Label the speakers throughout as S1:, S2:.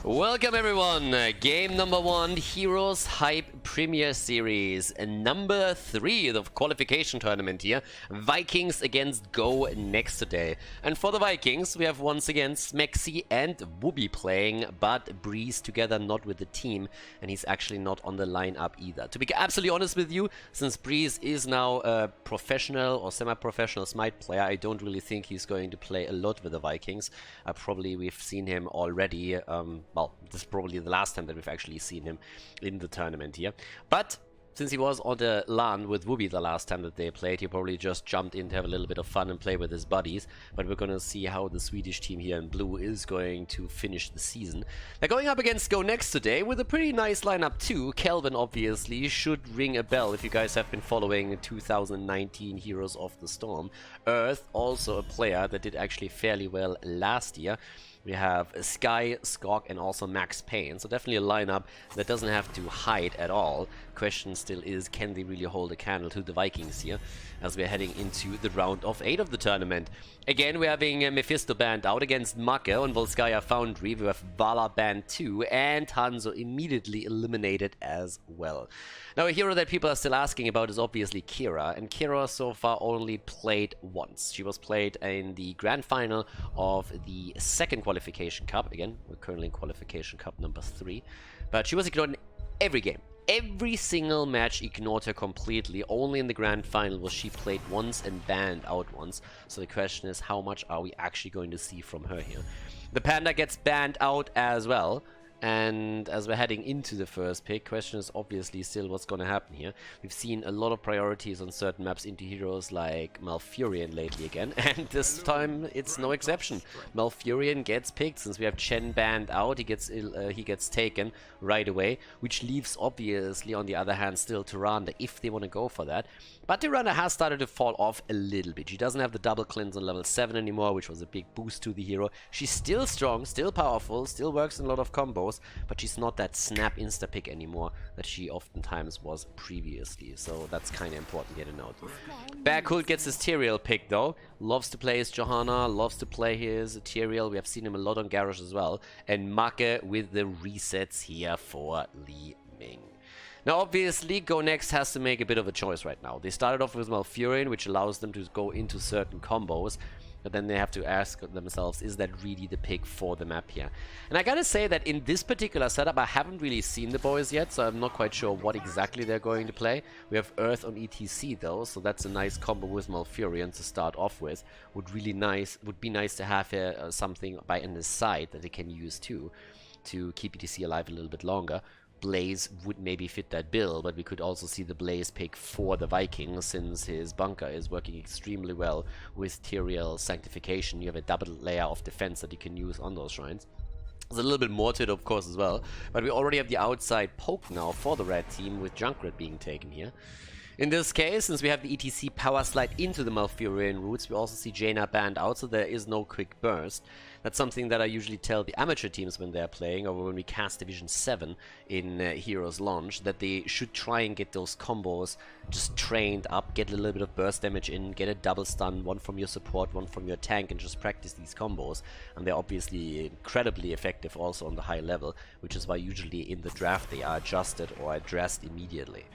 S1: Welcome everyone, game number 1, HeroesHype Premier Series, number 3 of the qualification tournament here. Vikings against Go next today. And for the Vikings, we have once again Smexy and Wooby playing, but Breeze together not with the team, and he's actually not on the lineup either. To be absolutely honest with you, since Breeze is now a professional or semi-professional Smite player, I don't really think he's going to play a lot with the Vikings. We've seen him already, well, this is probably the last time that we've actually seen him in the tournament here. But since he was on the LAN with Wooby the last time that they played, he probably just jumped in to have a little bit of fun and play with his buddies. But we're going to see how the Swedish team here in blue is going to finish the season. They're going up against Go Next today with a pretty nice lineup too. Kelvin obviously should ring a bell if you guys have been following 2019 Heroes of the Storm. Earth, also a player that did actually fairly well last year. We have Sky, Skog, and also Max Payne. So definitely a lineup that doesn't have to hide at all. Question still is, can they really hold a candle to the Vikings here as we're heading into the round of 8 of the tournament. Again, we're having Mephisto banned out against Macke on Volskaya Foundry. We have Vala banned too, and Hanzo immediately eliminated as well. Now, a hero that people are still asking about is obviously Kira, and Kira so far only played once. She was played in the grand final of the second qualification cup. Again, we're currently in qualification cup number 3, but she was ignored in every game. Every single match ignored her completely. Only in the grand final was she played once and banned out once. So the question is, how much are we actually going to see from her here? The Panda gets banned out as well. And as we're heading into the first pick, question is obviously still what's going to happen here. We've seen a lot of priorities on certain maps into heroes like Malfurion lately again, and this time it's no exception. Malfurion gets picked since we have Chen banned out. He gets taken right away, which leaves obviously on the other hand still Tyrande if they want to go for that. But Tyrande has started to fall off a little bit. She doesn't have the double cleanse on level 7 anymore, which was a big boost to the hero. She's still strong, still powerful, still works in a lot of combos, but she's not that snap insta pick anymore that she oftentimes was previously. So that's kind of important here to note. Berghult gets his Tyrael pick though. Loves to play his Johanna, loves to play his Tyrael. We have seen him a lot on Garrosh as well. And Macke with the resets here for Li Ming. Now, obviously, Go Next has to make a bit of a choice right now. They started off with Malfurion, which allows them to go into certain combos, but then they have to ask themselves, is that really the pick for the map here? And I gotta say that in this particular setup, I haven't really seen the boys yet, so I'm not quite sure what exactly they're going to play. We have Earth on ETC though, so that's a nice combo with Malfurion to start off with. Would be nice to have here something by in the side that they can use too, to keep ETC alive a little bit longer. Blaze would maybe fit that bill, but we could also see the Blaze pick for the Vikings since his bunker is working extremely well with Tyrael Sanctification. You have a double layer of defense that you can use on those shrines. There's a little bit more to it, of course, as well, but we already have the outside poke now for the red team with Junkrat being taken here. In this case, since we have the ETC power slide into the Malfurion roots, we also see Jaina banned out, so there is no quick burst. That's something that I usually tell the amateur teams when they're playing, or when we cast Division 7 in Heroes launch, that they should try and get those combos just trained up, get a little bit of burst damage in, get a double stun, one from your support, one from your tank, and just practice these combos. And they're obviously incredibly effective also on the high level, which is why usually in the draft they are adjusted or addressed immediately.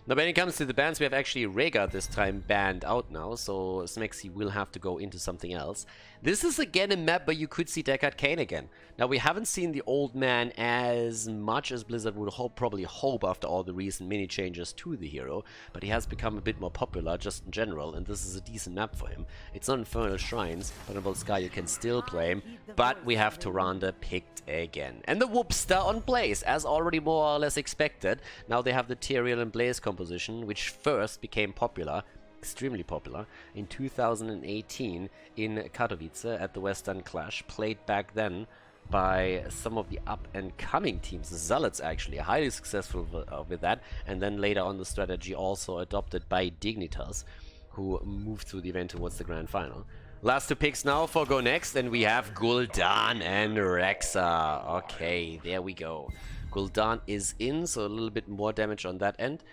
S1: Now, when it comes to the bans, we have actually Rhaegar this time banned out now, so Smexy will have to go into something else. This is again a map where you could see Deckard Cain again. Now, we haven't seen the old man as much as Blizzard would probably hope after all the recent mini changes to the hero, but he has become a bit more popular just in general, and this is a decent map for him. It's not Infernal Shrines, but on Volskaya you can still play him, but we have Tyrande picked again. And the Whoopster on Blaze, as already more or less expected. Now they have the Tyrael and Blaze composition, which first became popular, extremely popular, in 2018 in Katowice at the Western Clash, played back then by some of the up-and-coming teams. The Zealots actually, highly successful with that, and then later on the strategy also adopted by Dignitas, who moved through the event towards the grand final. Last 2 picks now for Go Next, and we have Gul'dan and Rexa. Okay, there we go. Gul'dan is in, so a little bit more damage on that end.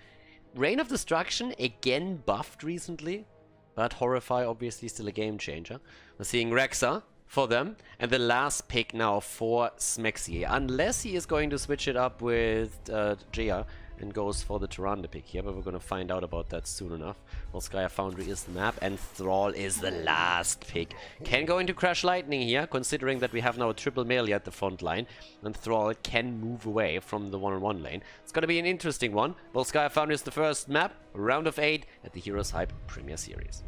S1: Reign of Destruction, again buffed recently, but Horrify obviously still a game changer. We're seeing Rexa for them. And the last pick now for Smexy, unless he is going to switch it up with Gia and goes for the Tyrande pick here, but we're going to find out about that soon enough. Volskaya Foundry is the map, and Thrall is the last pick. Can go into Crash Lightning here, considering that we have now a triple melee at the front line, and Thrall can move away from the one-on-one lane. It's going to be an interesting one. Volskaya Foundry is the first map, round of 8 at the HeroesHype Premier Series.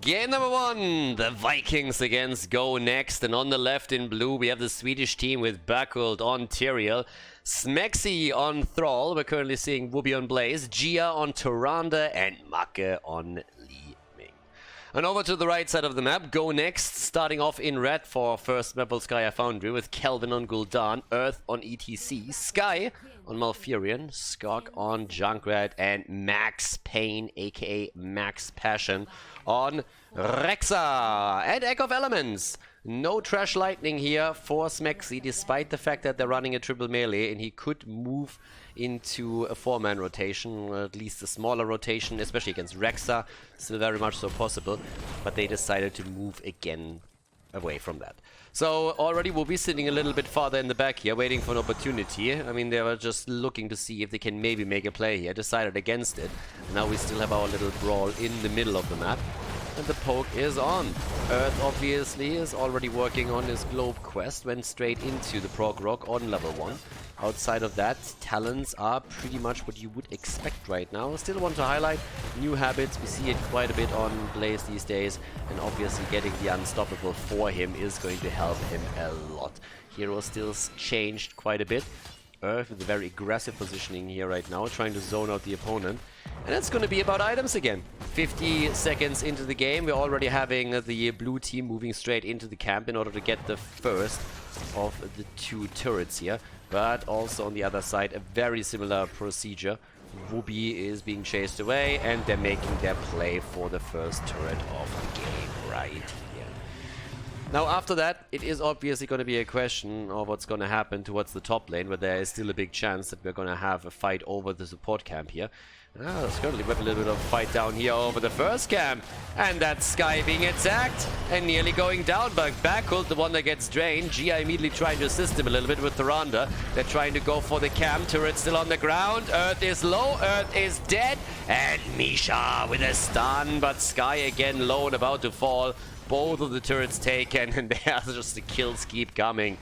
S1: Game number 1, the Vikings against Go Next, and on the left in blue we have the Swedish team with Backhult on Tyrael, Smexy on Thrall, we're currently seeing Whoopi on Blaze, Gia on Tyrande, and Macke on Li Ming. And over to the right side of the map, Go Next, starting off in red for first map Volskaya Foundry with Kelvin on Gul'dan, Earth on ETC, Sky on Malfurion, Skog on Junkrat, and Max Payne, aka Max Passion, on Rexa. And Egg of Elements. No Trash Lightning here for Smexy, despite the fact that they're running a triple melee, and he could move into a 4-man rotation, or at least a smaller rotation, especially against Rexa. Still very much so possible, but they decided to move again away from that. So already we'll be sitting a little bit farther in the back here, waiting for an opportunity. I mean, they were just looking to see if they can maybe make a play here. Decided against it. Now we still have our little brawl in the middle of the map. And the poke is on. Earth obviously is already working on his Globe quest. Went straight into the Prog Rock on level 1. Outside of that, talents are pretty much what you would expect right now. Still want to highlight new habits. We see it quite a bit on Blaze these days. And obviously getting the Unstoppable for him is going to help him a lot. Hero still changed quite a bit. Earth with a very aggressive positioning here right now, trying to zone out the opponent. And it's going to be about items again. 50 seconds into the game, we're already having the blue team moving straight into the camp in order to get the first of the 2 turrets here. But also on the other side, a very similar procedure. Whoopi is being chased away, and they're making their play for the first turret of the game right here. Now after that, it is obviously going to be a question of what's going to happen towards the top lane, where there is still a big chance that we're going to have a fight over the support camp here. There's currently a little bit of fight down here over the first camp. And that Sky being attacked and nearly going down, but Backhult, the one that gets drained. Gia immediately trying to assist him a little bit with Tyrande. They're trying to go for the camp. Turret still on the ground. Earth is low. Earth is dead. And Misha with a stun, but Sky again low and about to fall. Both of the turrets taken, and there's just the kills keep coming.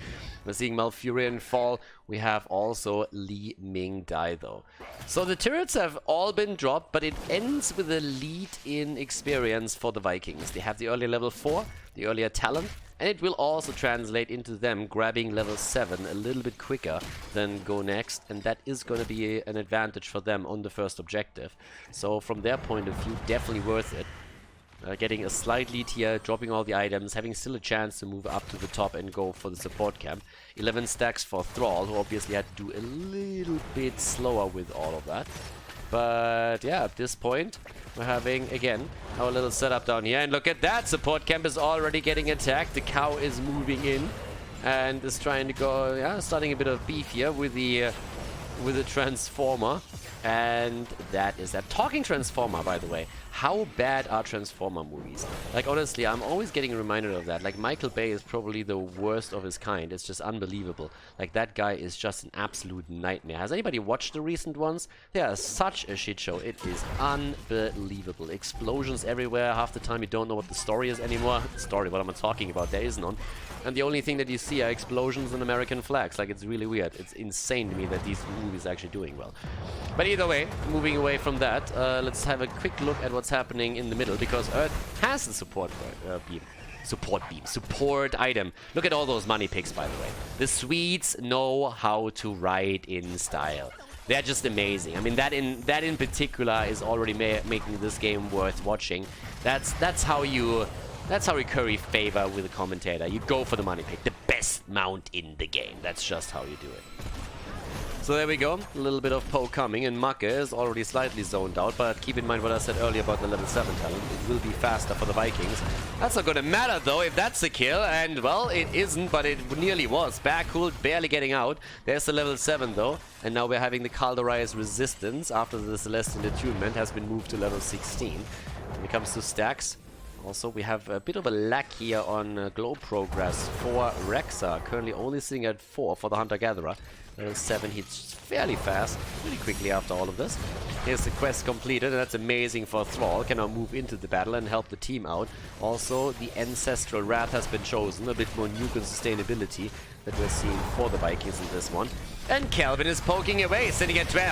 S1: We're seeing Malfurion fall. We have also Li Ming die though. So the turrets have all been dropped, but it ends with a lead in experience for the Vikings. They have the earlier level 4, the earlier talent, and it will also translate into them grabbing level 7 a little bit quicker than Go Next, and that is going to be an advantage for them on the first objective. So from their point of view, definitely worth it. Getting a slight lead here, dropping all the items, having still a chance to move up to the top and go for the support camp. 11 stacks for Thrall, who obviously had to do a little bit slower with all of that. But yeah, at this point, we're having, again, our little setup down here. And look at that, support camp is already getting attacked. The cow is moving in and is trying to go, yeah, starting a bit of beef here with the Transformer. And that is that. Talking Transformer, by the way, how bad are Transformer movies? Like, honestly, I'm always getting reminded of that. Like, Michael Bay is probably the worst of his kind. It's just unbelievable. Like, that guy is just an absolute nightmare. Has anybody watched the recent ones? They are such a shit show. It is unbelievable. Explosions everywhere. Half the time you don't know what the story is anymore. Story, what am I talking about? There is none. And the only thing that you see are explosions and American flags. Like, it's really weird. It's insane to me that these movies are actually doing well. But either way, moving away from that, let's have a quick look at what's happening in the middle, because Earth has the support beam. Support item. Look at all those money picks, by the way. The Swedes know how to ride in style. They're just amazing. I mean, that in particular is already making this game worth watching. That's how you curry favor with a commentator. You go for the money pick, the best mount in the game. That's just how you do it. So there we go, a little bit of poke coming, and Macke is already slightly zoned out, but keep in mind what I said earlier about the level 7 talent. It will be faster for the Vikings. That's not going to matter though if that's a kill, and well, it isn't, but it nearly was. Backhult barely getting out. There's the level 7 though, and now we're having the Khaldor's resistance after the Celestial Attunement has been moved to level 16. When it comes to stacks, Also, we have a bit of a lack here on glow progress for Rexa. Currently only sitting at 4 for the Hunter-Gatherer. 7 hits fairly fast, pretty quickly after all of this. Here's the quest completed, and that's amazing for Thrall. Can now move into the battle and help the team out. Also, the Ancestral Wrath has been chosen, a bit more nuke and sustainability that we're seeing for the Vikings in this one. And Kelvin is poking away, sitting at 12.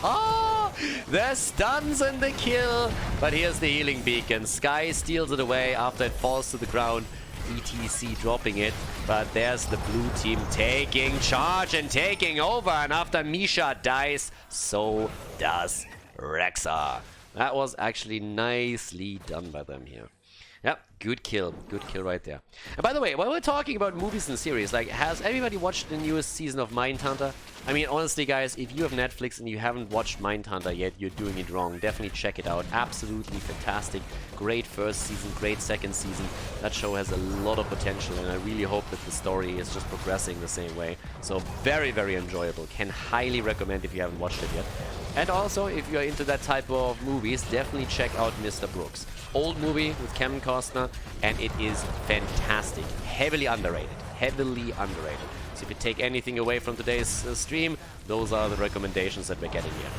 S1: Oh, the stuns and the kill. But here's the healing beacon. Sky steals it away after it falls to the ground. ETC dropping it, but there's the blue team taking charge and taking over, and after Misha dies, so does Rexa. That was actually nicely done by them here. Yep, good kill right there. And by the way, while we're talking about movies and series, like, has everybody watched the newest season of Mindhunter? I mean, honestly, guys, if you have Netflix and you haven't watched Mindhunter yet, you're doing it wrong. Definitely check it out. Absolutely fantastic. Great first season, great second season. That show has a lot of potential, and I really hope that the story is just progressing the same way. So very, very enjoyable. Can highly recommend if you haven't watched it yet. And also, if you're into that type of movies, definitely check out Mr. Brooks. Old movie with Kevin Costner, and it is fantastic. Heavily underrated. Heavily underrated. So if you take anything away from today's stream, those are the recommendations that we're getting here.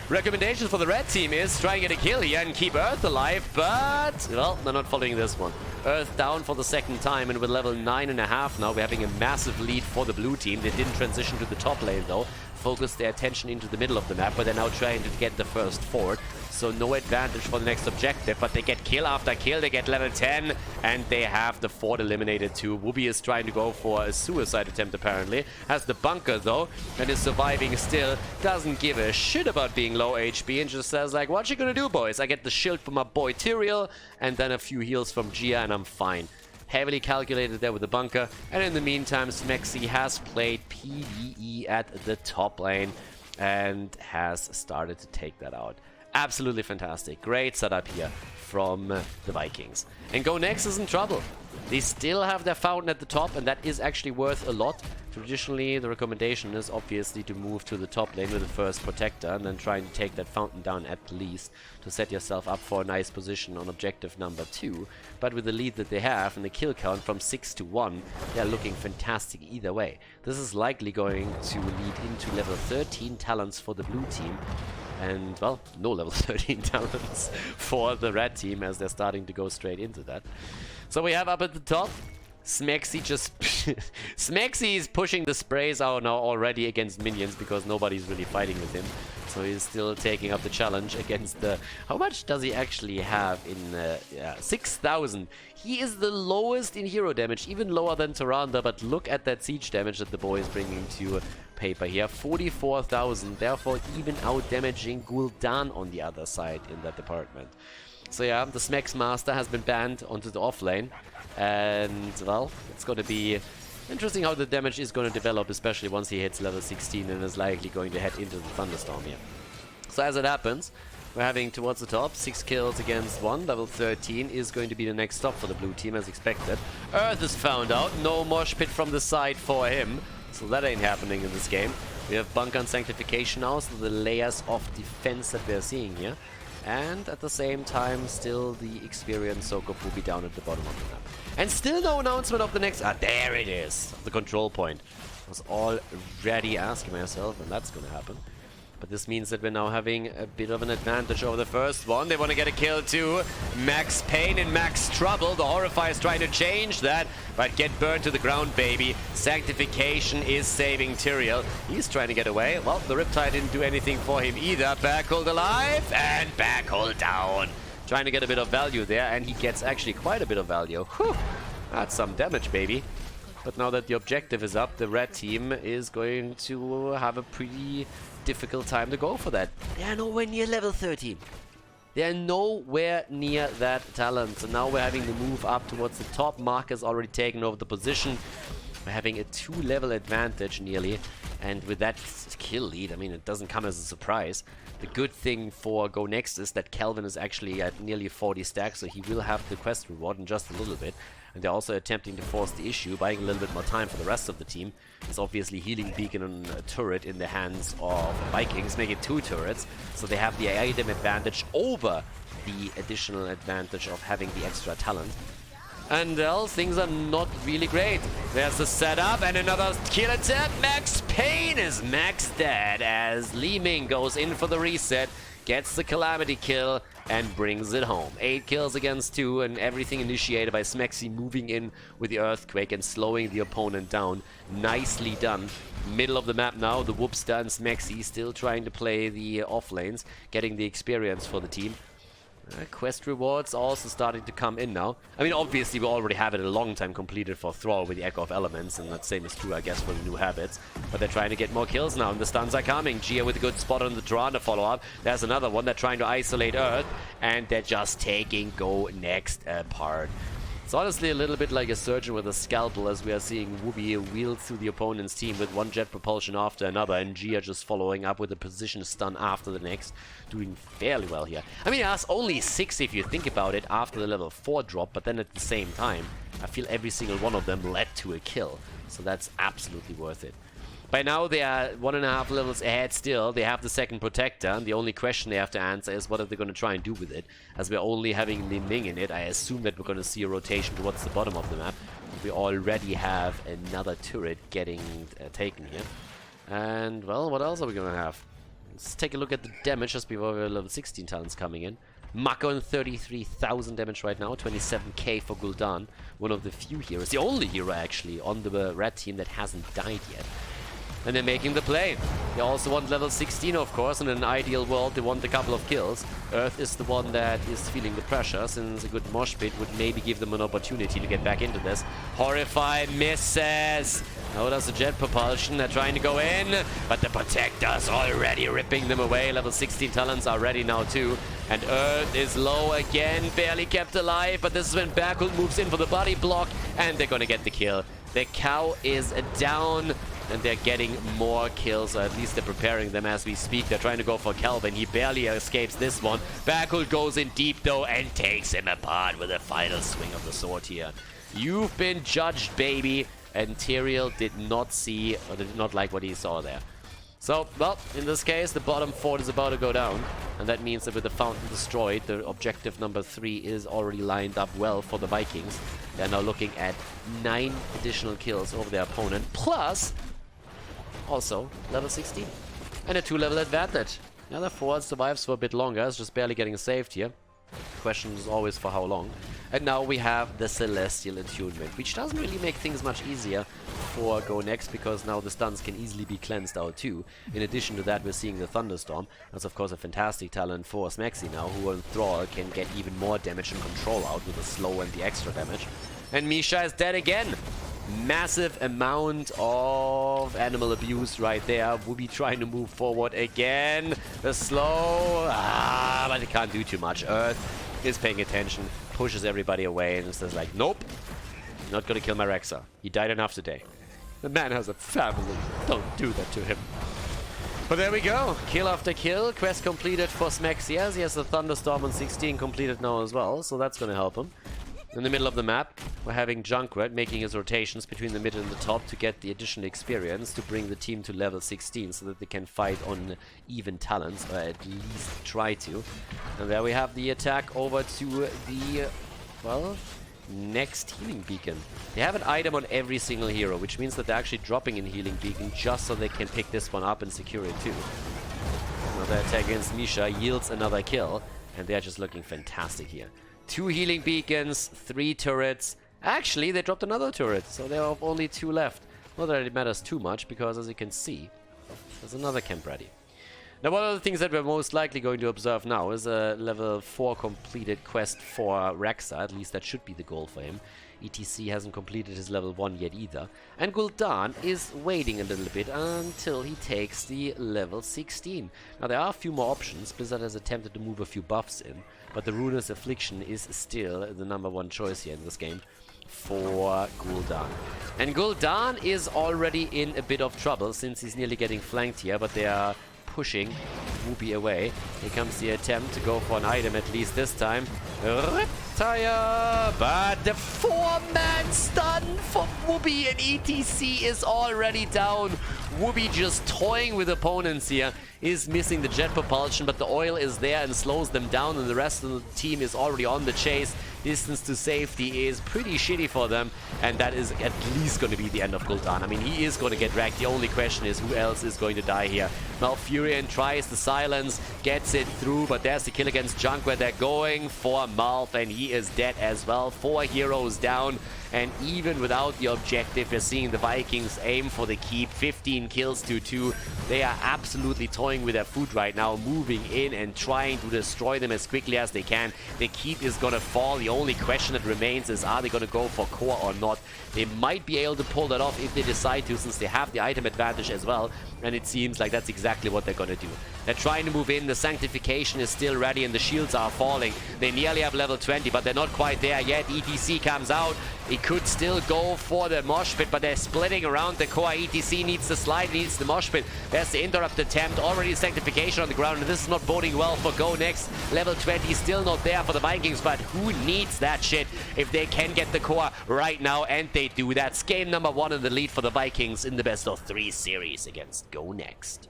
S1: Recommendations for the red team is try and get a kill here and keep Earth alive, but, well, they're not following this one. Earth down for the second time, and with level 9.5 now, we're having a massive lead for the blue team. They didn't transition to the top lane, though. Focused their attention into the middle of the map, but they're now trying to get the first fort. So no advantage for the next objective, but they get kill after kill. They get level 10, and they have the fort eliminated too. Whoopi is trying to go for a suicide attempt, apparently. Has the bunker, though, and is surviving still. Doesn't give a shit about being low HP, and just says, like, what you gonna do, boys? I get the shield from my boy Tyrael, and then a few heals from Gia, and I'm fine. Heavily calculated there with the bunker, and in the meantime, Smexy has played PvE at the top lane, and has started to take that out. Absolutely fantastic. Great setup here from the Vikings. And Go Next is in trouble. They still have their fountain at the top, and that is actually worth a lot. Traditionally, the recommendation is obviously to move to the top lane with the first protector, and then trying to take that fountain down at least to set yourself up for a nice position on objective number 2. But with the lead that they have and the kill count from 6 to 1, they're looking fantastic either way. This is likely going to lead into level 13 talents for the blue team. And, well, no level 13 talents for the red team, as they're starting to go straight into that. So we have up at the top, Smexy just... Smexy is pushing the sprays out now already against minions, because nobody's really fighting with him. So he's still taking up the challenge against the... How much does he actually have in... 6,000. He is the lowest in hero damage, even lower than Tyrande, but look at that siege damage that the boy is bringing to paper here. 44,000, therefore even out-damaging Gul'dan on the other side in that department. So yeah, the Smex Master has been banned onto the offlane. And, well, it's going to be interesting how the damage is going to develop, especially once he hits level 16 and is likely going to head into the Thunderstorm here. So as it happens, we're having towards the top 6 kills against 1. Level 13 is going to be the next stop for the blue team, as expected. Earth is found out. No mosh pit from the side for him. So that ain't happening in this game. We have Bunker and Sanctification now, so the layers of defense that we're seeing here. And at the same time, still the experienced Sokop will be down at the bottom of the map. And still no announcement of the next... Ah, there it is! The control point. I was already asking myself when that's gonna happen. But this means that we're now having a bit of an advantage over the first one. They want to get a kill too. Max Pain and Max Trouble. The Horrify is trying to change that, but get burned to the ground, baby. Sanctification is saving Tyrael. He's trying to get away. Well, the Riptide didn't do anything for him either. Backhold alive and backhold down. Trying to get a bit of value there, and he gets actually quite a bit of value. Whew. That's some damage, baby. But now that the objective is up, the red team is going to have a pretty difficult time to go for that. They are nowhere near level 13. They are nowhere near that talent. So now we're having to move up towards the top. Mark has already taken over the position. We're having a 2-level advantage nearly. And with that kill lead, I mean, it doesn't come as a surprise. The good thing for Go Next is that Kelvin is actually at nearly 40 stacks, so he will have the quest reward in just a little bit. And they're also attempting to force the issue, buying a little bit more time for the rest of the team. It's obviously healing beacon and a turret in the hands of Vikings, make it 2 turrets, so they have the item advantage over the additional advantage of having the extra talent. And well, things are not really great. There's the setup and another kill attempt. Max Payne is max dead as Li Ming goes in for the reset, gets the Calamity kill, and brings it home. 8 kills against 2, and everything initiated by Smexy moving in with the Earthquake and slowing the opponent down. Nicely done. Middle of the map now, the Whoopster and Smexy still trying to play the off lanes, getting the experience for the team. Quest rewards also starting to come in now. I mean, obviously, we already have it a long time completed for Thrall with the Echo of Elements, and that same is true, I guess, for the new habits. But they're trying to get more kills now, and the stuns are coming. Gia with a good spot on the draw and the follow-up. There's another one. They're trying to isolate Earth, and they're just taking Go Next apart. It's honestly a little bit like a surgeon with a scalpel, as we are seeing Wooby wield through the opponent's team with one jet propulsion after another, and Gia just following up with a position stun after the next, doing fairly well here. I mean, that's only 6 if you think about it after the level 4 drop, but then at the same time, I feel every single one of them led to a kill, so that's absolutely worth it. By now, they are 1.5 levels ahead still. They have the second protector, and the only question they have to answer is what are they going to try and do with it. As we're only having Li Ming in it, I assume that we're going to see a rotation towards the bottom of the map. We already have another turret getting taken here. And, well, what else are we going to have? Let's take a look at the damage just before we have level 16 talents coming in. Mako on 33,000 damage right now, 27k for Gul'dan. One of the few heroes, the only hero actually, on the red team that hasn't died yet. And they're making the play. They also want level 16, of course. In an ideal world, they want a couple of kills. Earth is the one that is feeling the pressure, since a good mosh pit would maybe give them an opportunity to get back into this. Horrify misses. Now does the jet propulsion. They're trying to go in, but the protector's already ripping them away. Level 16 talents are ready now too. And Earth is low again, barely kept alive, but this is when Berkul moves in for the body block, and they're gonna get the kill. The cow is down, and they're getting more kills, or at least they're preparing them as we speak. They're trying to go for Calvin. He barely escapes this one. Berkul goes in deep, though, and takes him apart with a final swing of the sword here. You've been judged, baby. And Tyrael did not see, or did not like what he saw there. So, well, in this case, the bottom fort is about to go down. And that means that with the fountain destroyed, the objective number 3 is already lined up well for the Vikings. They're now looking at 9 additional kills over their opponent, plus also level 16. And a 2-level advantage. The other fort survives for a bit longer, it's just barely getting saved here. The question is always for how long. And now we have the Celestial Attunement, which doesn't really make things much easier for Go Next, because now the stuns can easily be cleansed out too. In addition to that, we're seeing the Thunderstorm. That's of course a fantastic talent for Smexy now, who on Thrall can get even more damage and control out with the slow and the extra damage. And Misha is dead again. Massive amount of animal abuse right there. Wooby trying to move forward again. The slow, but it can't do too much. Earth is paying attention, pushes everybody away, and says like, nope, not gonna kill my Rexa. He died enough today. The man has a family. Don't do that to him. But there we go. Kill after kill. Quest completed for Smexy. He has the Thunderstorm on 16 completed now as well, so that's gonna help him. In the middle of the map, we're having Junkrat making his rotations between the mid and the top to get the additional experience to bring the team to level 16 so that they can fight on even talents, or at least try to. And there we have the attack over to the, well, next healing beacon. They have an item on every single hero, which means that they're actually dropping in healing beacon just so they can pick this one up and secure it too. Another attack against Misha yields another kill, and they're just looking fantastic here. 2 healing beacons, 3 turrets. Actually, they dropped another turret, so there are only 2 left. Not that it matters too much, because as you can see, there's another camp ready. Now, one of the things that we're most likely going to observe now is a level 4 completed quest for Rexa. At least that should be the goal for him. ETC hasn't completed his level 1 yet either. And Gul'dan is waiting a little bit until he takes the level 16. Now, there are a few more options. Blizzard has attempted to move a few buffs in, but the Ruinous Affliction is still the number 1 choice here in this game for Gul'dan. And Gul'dan is already in a bit of trouble since he's nearly getting flanked here, but they are pushing Whoopi away. Here comes the attempt to go for an item, at least this time. Reptire! But the 4-man stun for Whoopi, and ETC is already down. Whoopi just toying with opponents here. Is missing the jet propulsion, but the oil is there and slows them down, and the rest of the team is already on the chase. Distance to safety is pretty shitty for them, and that is at least going to be the end of Khaldor. I mean, he is going to get wrecked. The only question is who else is going to die here. Malfurion tries the silence, gets it through, but there's the kill against Junk where they're going for Malf, and he is dead as well. 4 heroes down, and even without the objective, we're seeing the Vikings aim for the keep. 15 kills to 2. They are absolutely toying with their food right now, moving in and trying to destroy them as quickly as they can. The keep is going to fall. The only question that remains is, are they going to go for core or not? They might be able to pull that off if they decide to, since they have the item advantage as well, and it seems like that's exactly what they're going to do. They're trying to move in. The Sanctification is still ready, and the shields are falling. They nearly have level 20, but they're not quite there yet. ETC comes out. He could still go for the mosh pit, but they're splitting around the core. ETC needs the slide, needs the mosh pit. There's the interrupt attempt. Already Sanctification on the ground, and this is not boding well for Go Next. Level 20 still not there for the Vikings, but who needs that shit if they can get the core right now? And they do. That's game number 1 in the lead for the Vikings in the best of 3 series against Go Next.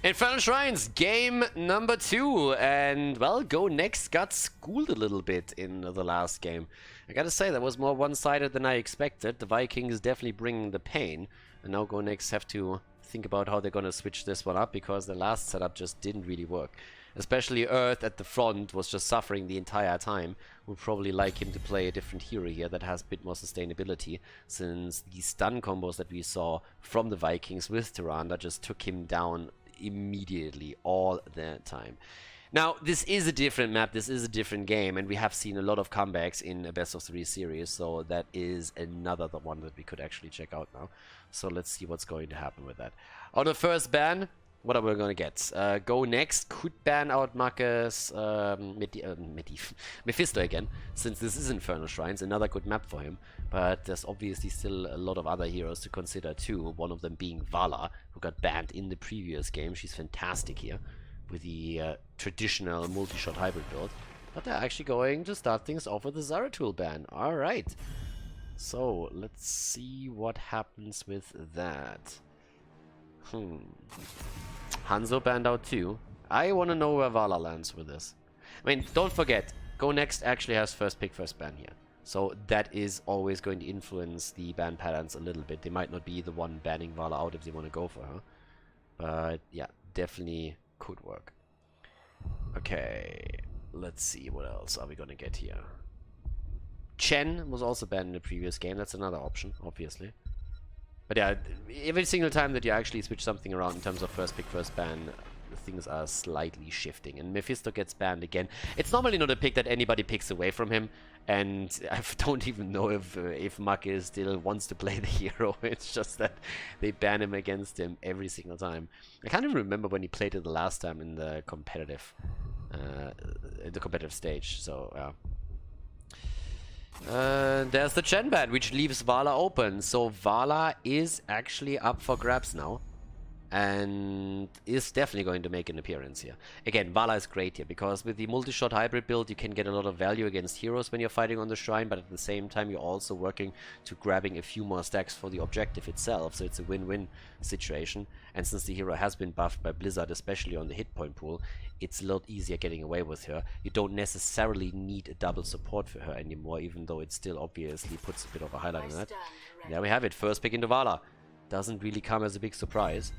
S1: Infernal Shrines, game number 2, and well, Go Next got schooled a little bit in the last game. I gotta say, that was more one-sided than I expected. The Vikings definitely bringing the pain, and now Go Next have to think about how they're gonna switch this one up, because the last setup just didn't really work. Especially Earth at the front was just suffering the entire time. Would probably like him to play a different hero here that has a bit more sustainability, since the stun combos that we saw from the Vikings with Tyrande just took him down immediately all the time. Now, this is a different map, this is a different game, and we have seen a lot of comebacks in a best of 3 series, so that is another one that we could actually check out now. So let's see what's going to happen with that. On the first ban, what are we going to get? Go Next could ban out Marcus Mephisto again, since this is Infernal Shrines, another good map for him. But there's obviously still a lot of other heroes to consider too, one of them being Vala, who got banned in the previous game. She's fantastic here with the traditional multi-shot hybrid build. But they're actually going to start things off with the Zeratul ban. Alright. So, let's see what happens with that. Hanzo banned out too. I want to know where Vala lands with this. I mean, don't forget, Go Next actually has first pick, first ban here. So that is always going to influence the ban patterns a little bit. They might not be the one banning Vala out if they want to go for her. But yeah, definitely could work. Okay, let's see what else are we going to get here. Chen was also banned in the previous game. That's another option, obviously. But yeah, every single time that you actually switch something around in terms of first pick, first ban, things are slightly shifting. And Mephisto gets banned again. It's normally not a pick that anybody picks away from him. And I don't even know if Maki still wants to play the hero. It's just that they ban him against him every single time. I can't even remember when he played it the last time in the competitive stage. So, yeah. There's the Chen ban, which leaves Vala open. So Vala is actually up for grabs now, and is definitely going to make an appearance here. Again, Vala is great here, because with the multi-shot hybrid build, you can get a lot of value against heroes when you're fighting on the shrine, but at the same time, you're also working to grabbing a few more stacks for the objective itself, so it's a win-win situation. And since the hero has been buffed by Blizzard, especially on the hit point pool, it's a lot easier getting away with her. You don't necessarily need a double support for her anymore, even though it still obviously puts a bit of a highlight on that. There we have it, first pick into Vala. Doesn't really come as a big surprise.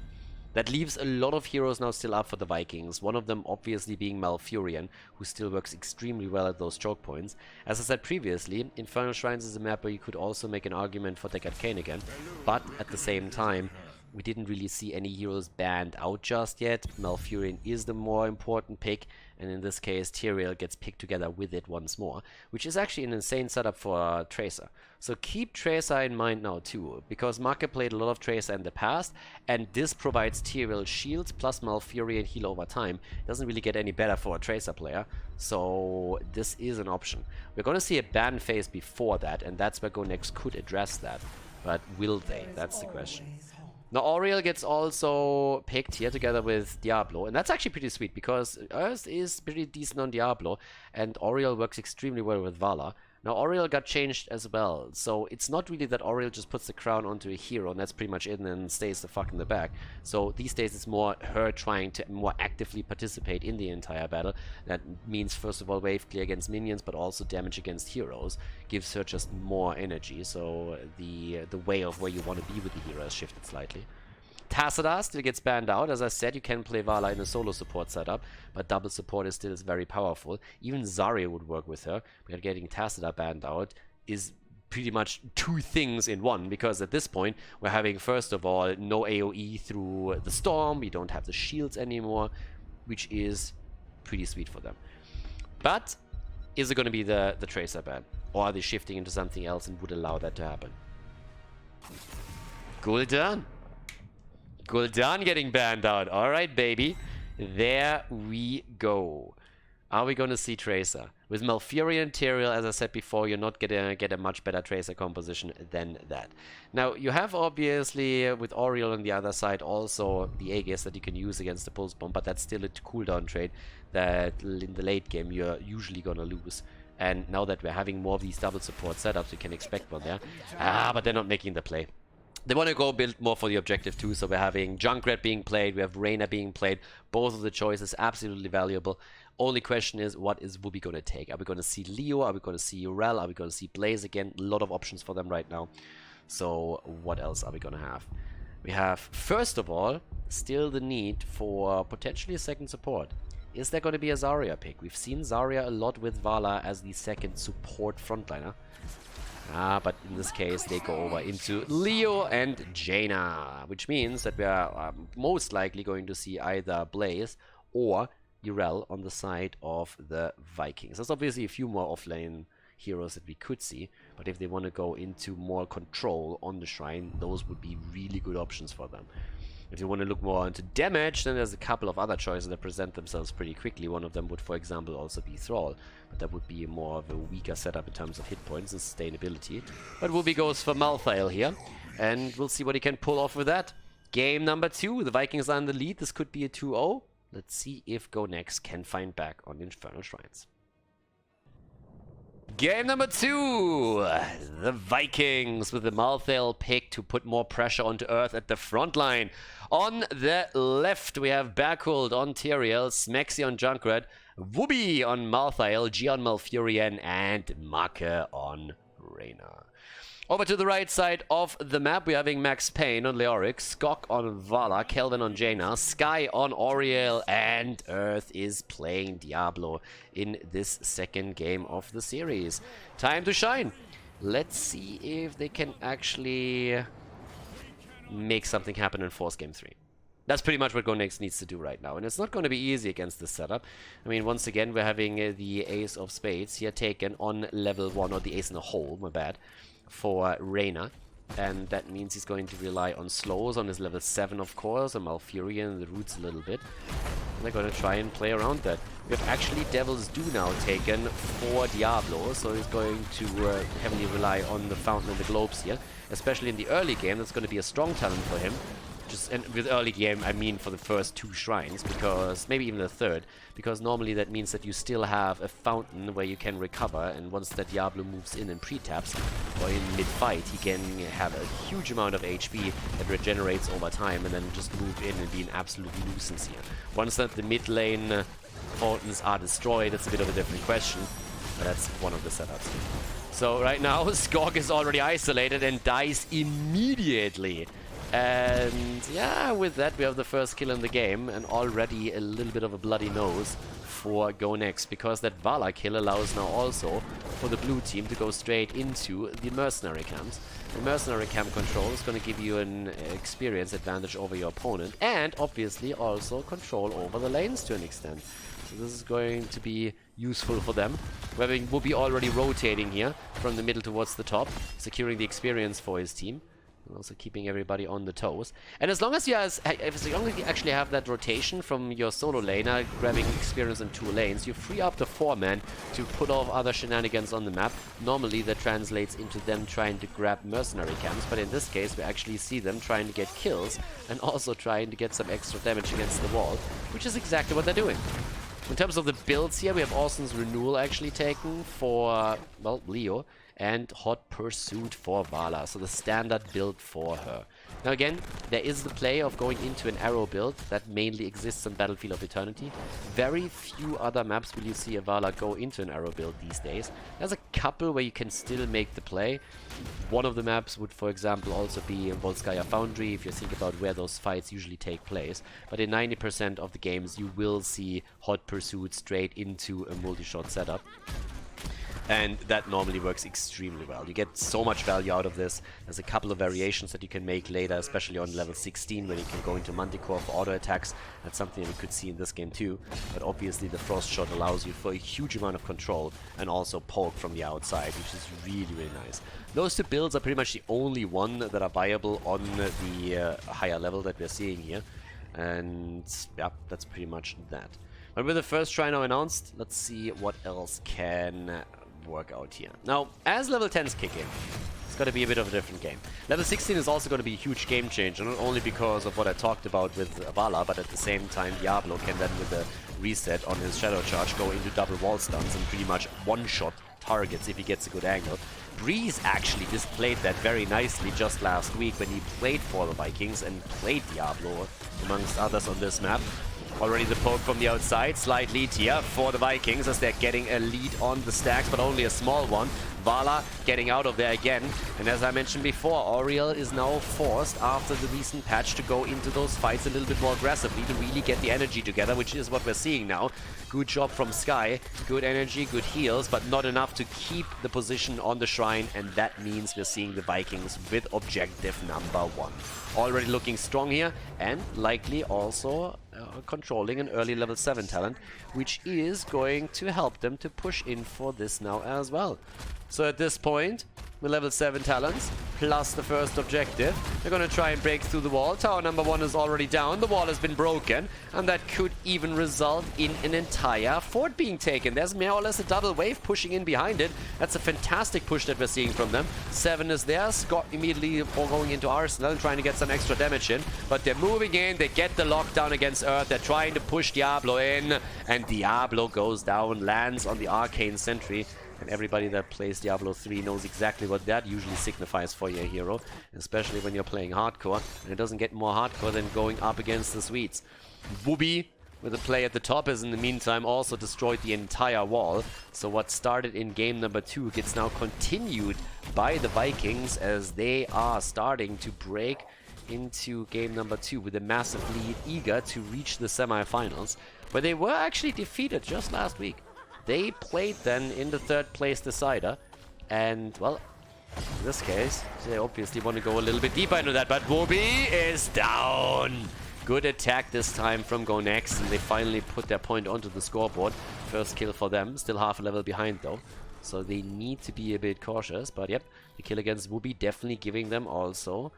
S1: That leaves a lot of heroes now still up for the Vikings, one of them obviously being Malfurion, who still works extremely well at those choke points. As I said previously, Infernal Shrines is a map where you could also make an argument for Deckard Cain again, but at the same time, We didn't really see any heroes banned out just yet. Malfurion is the more important pick, and in this case Tyrael gets picked together with it once more, which is actually an insane setup for Tracer. So keep Tracer in mind now too, because Marke played a lot of Tracer in the past, and this provides Tyrael shields plus Malfurion heal over time. It doesn't really get any better for a Tracer player, so this is an option. We're going to see a ban phase before that, and that's where Go Next could address that. But will they? That's the question. Now Auriel gets also picked here together with Diablo, and that's actually pretty sweet because Earth is pretty decent on Diablo, and Auriel works extremely well with Vala. Now Auriel got changed as well, so it's not really that Auriel just puts the crown onto a hero and that's pretty much it and then stays the fuck in the back. So these days it's more her trying to more actively participate in the entire battle. That means first of all wave clear against minions, but also damage against heroes. Gives her just more energy, so the way of where you want to be with the hero has shifted slightly. Tassadar still gets banned out. As I said, you can play Vala in a solo support setup, but double support is still very powerful. Even Zarya would work with her, but getting Tassadar banned out is pretty much two things in one, because at this point we're having, first of all, no AoE through the storm, we don't have the shields anymore, which is pretty sweet for them. But is it going to be the Tracer ban, or are they shifting into something else and would allow that to happen? Gul'dan. Gul'dan getting banned out. Alright, baby. There we go. Are we going to see Tracer? With Malfurion and Tyrael, as I said before, you're not going to get a much better Tracer composition than that. Now, you have obviously, with Auriel on the other side, also the Aegis that you can use against the Pulse Bomb, but that's still a cooldown trade that in the late game you're usually going to lose. And now that we're having more of these double support setups, you can expect one there. But they're not making the play. They want to go build more for the objective too, so we're having Junkrat being played, we have Reyna being played. Both of the choices absolutely valuable. Only question is, what is Whoopi going to take? Are we going to see Leo? Are we going to see Rel? Are we going to see Blaze again? A lot of options for them right now. So what else are we going to have? We have, first of all, still the need for potentially a second support. Is there going to be a Zarya pick? We've seen Zarya a lot with Vala as the second support frontliner. But in this case, they go over into Leo and Jaina, which means that we are most likely going to see either Blaze or Yrel on the side of the Vikings. There's obviously a few more offlane heroes that we could see, but if they want to go into more control on the shrine, those would be really good options for them. If you want to look more into damage, then there's a couple of other choices that present themselves pretty quickly. One of them would, for example, also be Thrall, but that would be more of a weaker setup in terms of hit points and sustainability. But Whoopi goes for Malthael here, and we'll see what he can pull off with that. Game number 2, the Vikings are in the lead. This could be a 2-0. Let's see if Go Next can find back on Infernal Shrines. Game number 2, the Vikings with the Malthael pick to put more pressure onto Earth at the front line. On the left, we have Berkhold on Tyrael, Smexy on Junkrat, Whoopi on Malthael, G on Malfurion, and Marke on Reyna. Over to the right side of the map, we're having Max Payne on Leoric, Skok on Vala, Kelvin on Jaina, Sky on Auriel, and Earth is playing Diablo in this second game of the series. Time to shine. Let's see if they can actually make something happen and force game 3. That's pretty much what Go Next needs to do right now, and it's not going to be easy against this setup. I mean, once again, we're having the Ace of Spades here taken on level 1, or the Ace in a hole, my bad, for Reyna, and that means he's going to rely on slows on his level 7, of course, and Malfurion, the roots a little bit. And they're going to try and play around that. We have actually Devil's Due now taken for Diablo, so he's going to heavily rely on the Fountain and the Globes here, especially in the early game. That's going to be a strong talent for him. And with early game, I mean for the first 2 shrines, because maybe even the third, because normally that means that you still have a fountain where you can recover, and once that Diablo moves in and pre-taps, or in mid-fight, he can have a huge amount of HP that regenerates over time, and then just move in and be an absolute nuisance here. Once that the mid lane fountains are destroyed, it's a bit of a different question, but that's one of the setups. So right now, Skok is already isolated and dies immediately And yeah, with that we have the first kill in the game, and already a little bit of a bloody nose for Go Next, because that Vala kill allows now also for the blue team to go straight into the mercenary camps. The mercenary camp control is going to give you an experience advantage over your opponent, and obviously also control over the lanes to an extent. So this is going to be useful for them. We'll be already rotating here from the middle towards the top, securing the experience for his team. Also keeping everybody on the toes. And as long as you actually have that rotation from your solo laner, grabbing experience in 2 lanes, you free up the 4-man to put off other shenanigans on the map. Normally that translates into them trying to grab mercenary camps, but in this case we actually see them trying to get kills and also trying to get some extra damage against the wall, which is exactly what they're doing. In terms of the builds here, we have Austin's Renewal actually taken for, well, Leo, and Hot Pursuit for Vala, so the standard build for her. Now again, there is the play of going into an arrow build that mainly exists on Battlefield of Eternity. Very few other maps will you see a Vala go into an arrow build these days. There's a couple where you can still make the play. One of the maps would, for example, also be in Volskaya Foundry, if you think about where those fights usually take place. But in 90% of the games, you will see Hot Pursuit straight into a multi-shot setup. And that normally works extremely well. You get so much value out of this. There's a couple of variations that you can make later, especially on level 16, when you can go into Manticore for auto attacks. That's something that we could see in this game too. But obviously the Frost Shot allows you for a huge amount of control and also poke from the outside, which is really, really nice. Those 2 builds are pretty much the only one that are viable on the higher level that we're seeing here. And yeah, that's pretty much that. But with the first try now announced, let's see what else can work out here. Now, as level 10s kick in, it's going to be a bit of a different game. Level 16 is also going to be a huge game changer, not only because of what I talked about with Vala, but at the same time Diablo can then, with a reset on his Shadow Charge, go into double wall stuns and pretty much one-shot targets if he gets a good angle. Breeze actually displayed that very nicely just last week when he played for the Vikings and played Diablo, amongst others, on this map. Already the poke from the outside, slight lead here for the Vikings as they're getting a lead on the stacks, but only a small one. Vala getting out of there again, and as I mentioned before, Auriel is now forced after the recent patch to go into those fights a little bit more aggressively to really get the energy together, which is what we're seeing now. Good job from Sky, good energy, good heals, but not enough to keep the position on the shrine, and that means we're seeing the Vikings with objective number 1. Already looking strong here, and likely also controlling an early level 7 talent, which is going to help them to push in for this now as well. So at this point, with level 7 talents, plus the first objective, they're going to try and break through the wall. Tower number 1 is already down, the wall has been broken, and that could even result in an entire fort being taken. There's more or less a double wave pushing in behind it. That's a fantastic push that we're seeing from them. 7 is there, Scott immediately going into Arsenal, trying to get some extra damage in, but they're moving in, they get the lockdown against Earth, they're trying to push Diablo in, and Diablo goes down, lands on the Arcane Sentry. And everybody that plays Diablo 3 knows exactly what that usually signifies for your hero, especially when you're playing hardcore. And it doesn't get more hardcore than going up against the Swedes. Wooby, with a play at the top, has in the meantime also destroyed the entire wall. So what started in game number 2 gets now continued by the Vikings as they are starting to break into game number 2 with a massive lead, eager to reach the semifinals, where they were actually defeated just last week. They played then in the 3rd place decider, and well, in this case, they obviously want to go a little bit deeper into that, but Wooby is down! Good attack this time from Go Next, and they finally put their point onto the scoreboard. First kill for them, still half a level behind though, so they need to be a bit cautious, but yep, the kill against Wooby definitely giving them also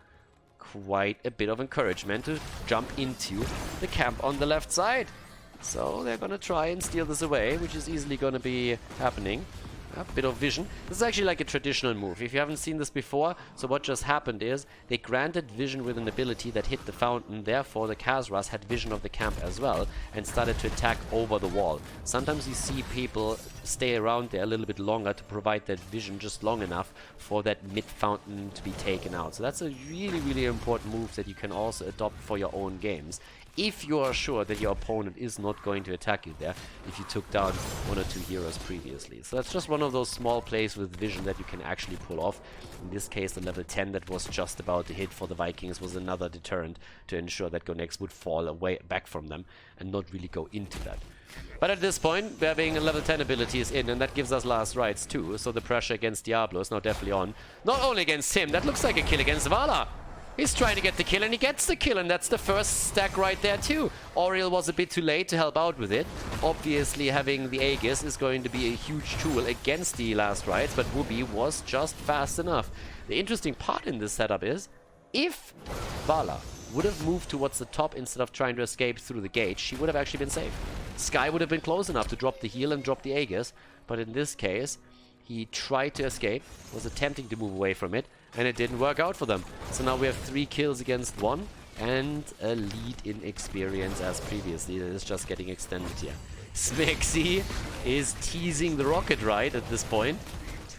S1: quite a bit of encouragement to jump into the camp on the left side. So they're gonna try and steal this away, which is easily gonna be happening. A bit of vision. This is actually like a traditional move. If you haven't seen this before, so what just happened is they granted vision with an ability that hit the fountain. Therefore, the Khazras had vision of the camp as well and started to attack over the wall. Sometimes you see people stay around there a little bit longer to provide that vision just long enough for that mid fountain to be taken out. So that's a really, really important move that you can also adopt for your own games. if you are sure that your opponent is not going to attack you there if you took down 1 or 2 heroes previously. So that's just one of those small plays with vision that you can actually pull off. In this case, the level 10 that was just about to hit for the Vikings was another deterrent to ensure that Go Next would fall away back from them and not really go into that. But at this point, having a level 10 ability is in, and that gives us last rights too, so the pressure against Diablo is now definitely on. Not only against him, that looks like a kill against Vala. He's trying to get the kill, and he gets the kill, and that's the first stack right there too. Auriel was a bit too late to help out with it. Obviously, having the Aegis is going to be a huge tool against the last rights, but Whoopi was just fast enough. The interesting part in this setup is, if Vala would have moved towards the top instead of trying to escape through the gate, she would have actually been safe. Sky would have been close enough to drop the heal and drop the Aegis, but in this case, he tried to escape, was attempting to move away from it, and it didn't work out for them. So now we have 3 kills against 1 and a lead in experience as previously. That is just getting extended here. Smexy is teasing the rocket ride at this point.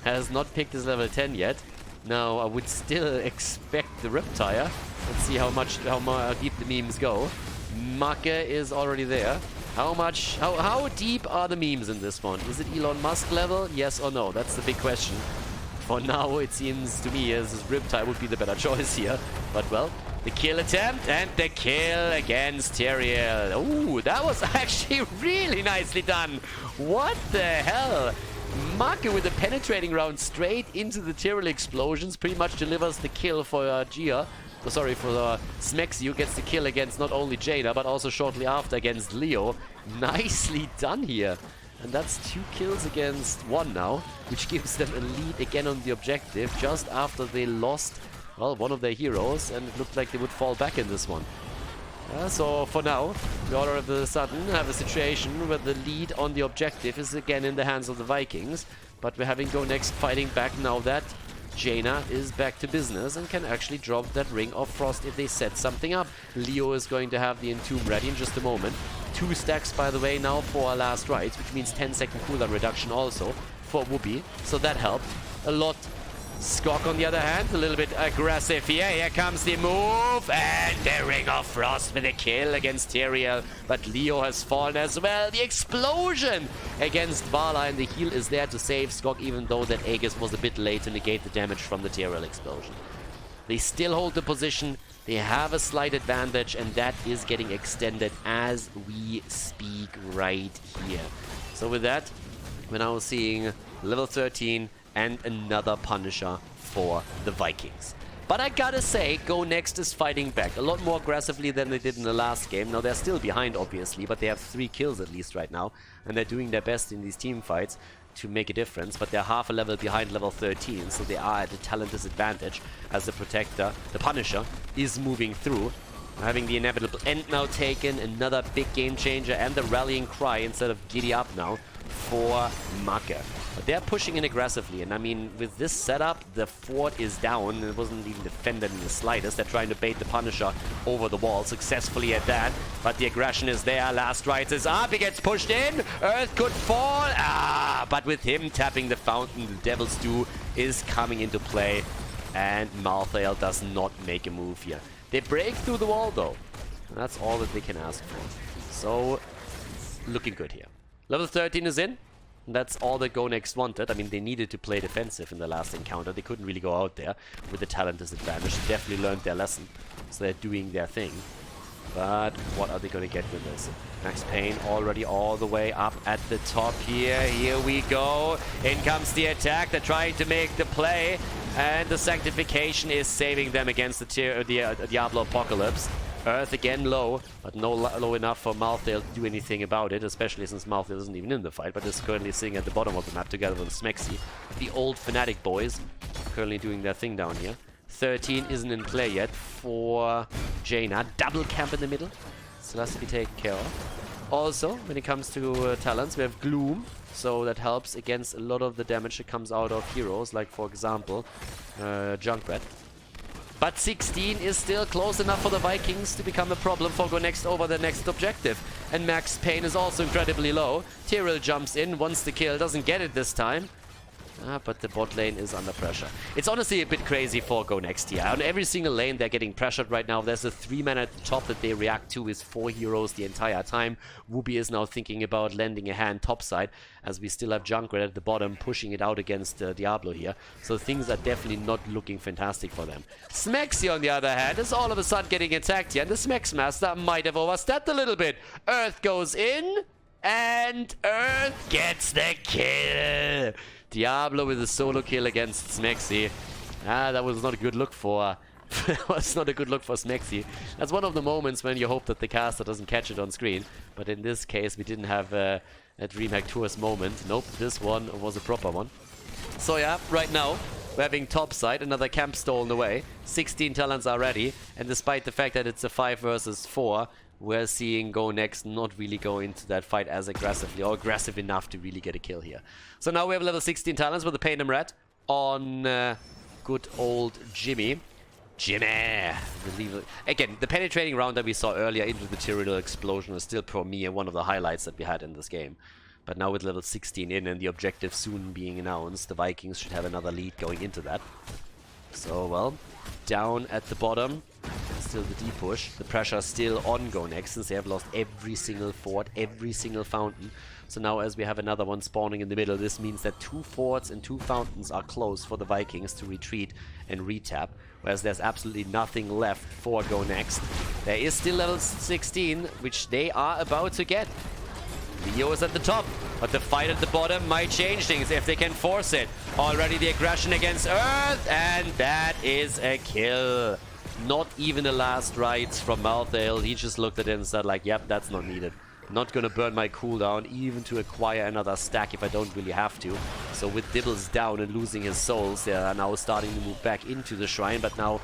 S1: Has not picked his level 10 yet. Now I would still expect the Riptire. Let's see how deep the memes go. Make is already there. How deep are the memes in this one? Is it Elon Musk level? Yes or no? That's the big question. For now, it seems to me as Riptide would be the better choice here. But, well, the kill attempt and the kill against Tyrael. Ooh, that was actually really nicely done. What the hell? Make with a penetrating round straight into the Tyrael explosions pretty much delivers the kill for Gia. Oh, sorry, for Smexy, who gets the kill against not only Jaina, but also shortly after against Leo. Nicely done here. And that's 2 kills against 1 now, which gives them a lead again on the objective just after they lost, well, one of their heroes, and it looked like they would fall back in this one. So for now, we all of a sudden have a situation where the lead on the objective is again in the hands of the Vikings, but we're having Go Next fighting back now that Jaina is back to business and can actually drop that Ring of Frost if they set something up. Leo is going to have the Entomb ready in just a moment. 2 stacks, by the way, now for our last rights, which means 10-second cooldown reduction also for Whoopi. So that helped a lot. Skok, on the other hand, a little bit aggressive here. Here comes the move, and the Ring of Frost with a kill against Tyrael. But Leo has fallen as well. The explosion against Vala, and the heal is there to save Skok, even though that Aegis was a bit late to negate the damage from the Tyrael explosion. They still hold the position. They have a slight advantage, and that is getting extended as we speak right here. So with that, we're now seeing level 13 and another Punisher for the Vikings. But I gotta say, Go Next is fighting back a lot more aggressively than they did in the last game. Now, they're still behind, obviously, but they have 3 kills at least right now, and they're doing their best in these team fights to make a difference, but they're half a level behind level 13, so they are at a talent disadvantage as the Protector, the Punisher, is moving through. Having the inevitable end now taken, another big game changer, and the rallying cry instead of giddy up now for Make. But they're pushing in aggressively, and I mean, with this setup, the fort is down, and it wasn't even defended in the slightest. They're trying to bait the Punisher over the wall, successfully at that, but the aggression is there. Last Rites is up, he gets pushed in, Earth could fall, but with him tapping the fountain, the Devil's Due is coming into play, and Malthael does not make a move here. They break through the wall, though, and that's all that they can ask for. So, looking good here. Level 13 is in. That's all that Go Next wanted. I mean, they needed to play defensive in the last encounter. They couldn't really go out there with the talent disadvantage. They definitely learned their lesson. So they're doing their thing. But what are they going to get with this? Max Payne already all the way up at the top here. Here we go. In comes the attack. They're trying to make the play. And the Sanctification is saving them against the Diablo Apocalypse. Earth again low, but no low enough for Malthael to do anything about it, especially since Malthael isn't even in the fight, but is currently sitting at the bottom of the map together with Smexy. The old Fnatic boys currently doing their thing down here. 13 isn't in play yet for Jaina. Double camp in the middle. Still has to be taken care of. Also, when it comes to talents, we have Gloom, so that helps against a lot of the damage that comes out of heroes, like for example, Junkrat. But 16 is still close enough for the Vikings to become a problem for Go Next over the next objective. And Max Payne is also incredibly low. Tyrael jumps in, wants the kill, doesn't get it this time. But the bot lane is under pressure. It's honestly a bit crazy for Go Next here. On every single lane, they're getting pressured right now. There's a 3-man at the top that they react to with 4 heroes the entire time. Wooby is now thinking about lending a hand topside, as we still have Junkrat at the bottom pushing it out against Diablo here. So things are definitely not looking fantastic for them. Smexy, on the other hand, is all of a sudden getting attacked here, and the Smex Master might have overstepped a little bit. Earth goes in, and Earth gets the kill. Diablo with a solo kill against Smexy. That was not a good look for... that was not a good look for Smexy. That's one of the moments when you hope that the caster doesn't catch it on screen. But in this case, we didn't have a DreamHack Tours moment. Nope, this one was a proper one. So yeah, right now, we're having topside, another camp stolen away. 16 talents are ready. And despite the fact that it's a 5 versus 4, we're seeing Go Next not really go into that fight as aggressively, or aggressive enough to really get a kill here. So now we have level 16 talents with the Pain and Red on good old Jimmy. Again, the penetrating round that we saw earlier into the Tyrannical Explosion was still for me and one of the highlights that we had in this game. But now with level 16 in and the objective soon being announced, the Vikings should have another lead going into that. So, well, down at the bottom, still the deep push. The pressure still on Go Next since they have lost every single fort, every single fountain. So now as we have another one spawning in the middle, this means that 2 forts and 2 fountains are closed for the Vikings to retreat and retap. Whereas there's absolutely nothing left for Go Next. There is still level 16, which they are about to get. Leo is at the top, but the fight at the bottom might change things if they can force it. Already the aggression against Earth, and that is a kill. Not even the last rites from Malthael. He just looked at it and said like, yep, that's not needed. Not gonna burn my cooldown even to acquire another stack if I don't really have to. So with Dibbles down and losing his souls, they are now starting to move back into the shrine, but now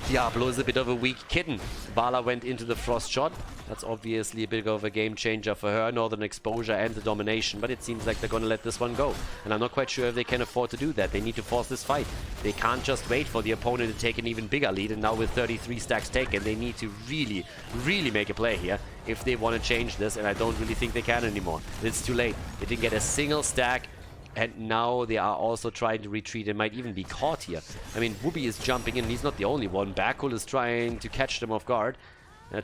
S1: Diablo is a bit of a weak kitten. Vala went into the Frost Shot. That's obviously a bit of a game changer for her. Northern Exposure and the Domination, but it seems like they're going to let this one go. And I'm not quite sure if they can afford to do that. They need to force this fight. They can't just wait for the opponent to take an even bigger lead. And now with 33 stacks taken, they need to really, really make a play here if they want to change this. And I don't really think they can anymore. It's too late. They didn't get a single stack. And now they are also trying to retreat and might even be caught here. I mean, Wooby is jumping in. He's not the only one. Bakul is trying to catch them off guard.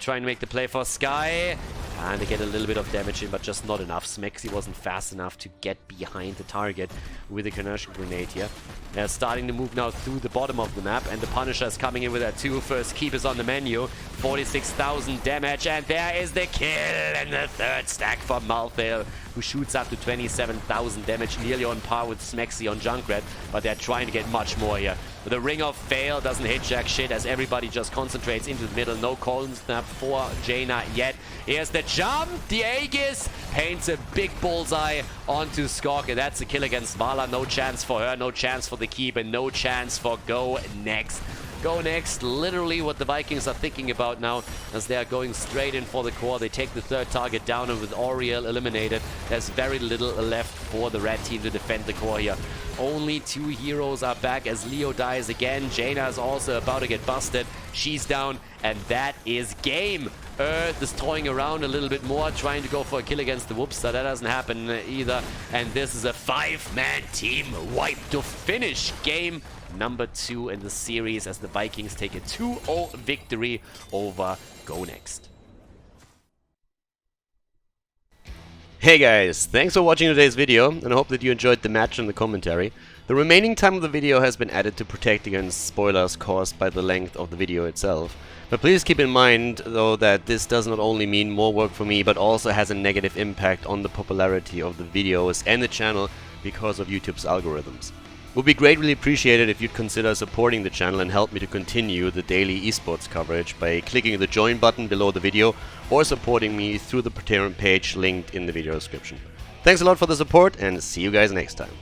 S1: Trying to make the play for Sky. And they get a little bit of damage in, but just not enough. Smexy wasn't fast enough to get behind the target with a Conversion Grenade here. They're starting to move now through the bottom of the map. And the Punisher is coming in with that 2. First keep is on the menu. 46,000 damage. And there is the kill. And the 3rd stack for Malthael, who shoots up to 27,000 damage, nearly on par with Smexy on Junkrat, but they're trying to get much more here. But the Ring of Fail doesn't hit jack shit as everybody just concentrates into the middle. No Colin Snap for Jaina yet. Here's the jump. The Aegis paints a big bullseye onto Skok, and that's a kill against Vala. No chance for her, no chance for the keep, and no chance for Go Next. Go Next, literally what the Vikings are thinking about now as they are going straight in for the core. They take the 3rd target down, and with Auriel eliminated, there's very little left for the red team to defend the core here. Only 2 heroes are back as Leo dies again. Jaina is also about to get busted. She's down, and that is game. Earth is toying around a little bit more, trying to go for a kill against the Whoopster. That doesn't happen either. And this is a 5-man team wipe to finish game number 2 in the series as the Vikings take a 2-0 victory over Go Next. Hey guys, thanks for watching today's video, and I hope that you enjoyed the match and the commentary. The remaining time of the video has been added to protect against spoilers caused by the length of the video itself. But please keep in mind, though, that this does not only mean more work for me, but also has a negative impact on the popularity of the videos and the channel because of YouTube's algorithms. It would be greatly appreciated if you'd consider supporting the channel and help me to continue the daily esports coverage by clicking the join button below the video or supporting me through the Patreon page linked in the video description. Thanks a lot for the support, and see you guys next time.